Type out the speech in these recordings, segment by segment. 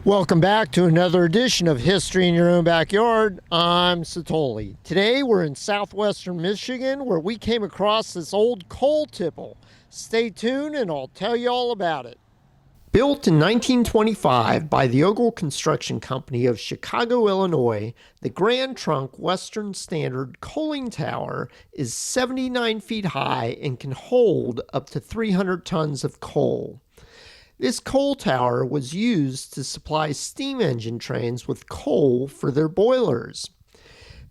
Welcome back to another edition of History in Your Own Backyard. I'm Satoli. Today we're in southwestern Michigan where we came across this old coal tipple. Stay tuned and I'll tell you all about it. Built in 1925 by the Ogle Construction Company of Chicago, Illinois, the Grand Trunk Western Standard Coaling Tower is 79 feet high and can hold up to 300 tons of coal. This coal tower was used to supply steam engine trains with coal for their boilers.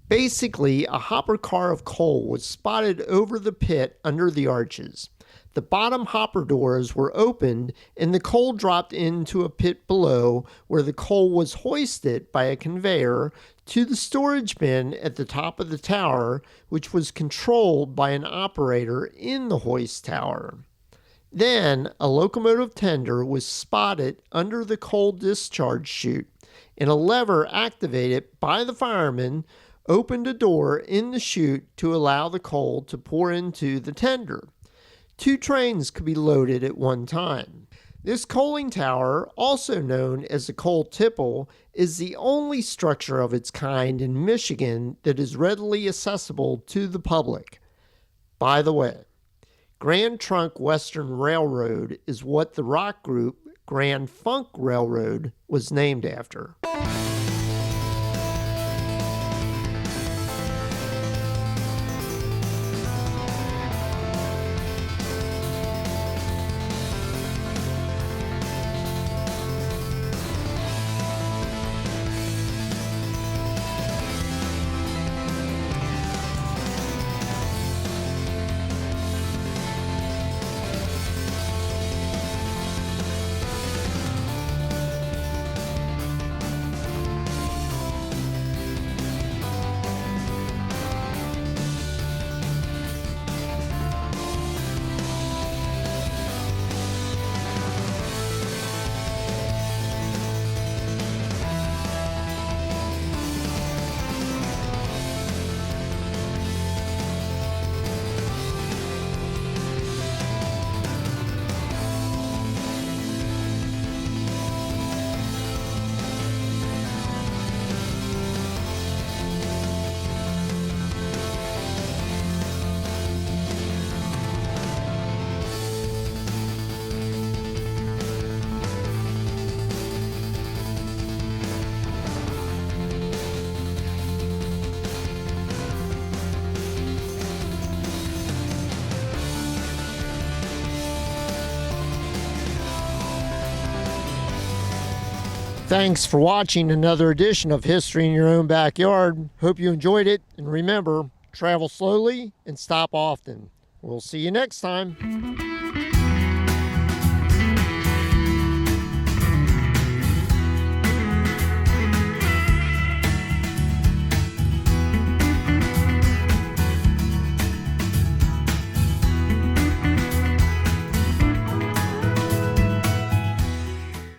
Basically, a hopper car of coal was spotted over the pit under the arches. The bottom hopper doors were opened and the coal dropped into a pit below where the coal was hoisted by a conveyor to the storage bin at the top of the tower, which was controlled by an operator in the hoist tower. Then, a locomotive tender was spotted under the coal discharge chute, and a lever activated by the firemen opened a door in the chute to allow the coal to pour into the tender. 2 trains could be loaded at one time. This coaling tower, also known as a coal tipple, is the only structure of its kind in Michigan that is readily accessible to the public. By the way, Grand Trunk Western Railroad is what the rock group Grand Funk Railroad was named after. Thanks for watching another edition of History in Your Own Backyard. Hope you enjoyed it, and remember, travel slowly and stop often. We'll see you next time.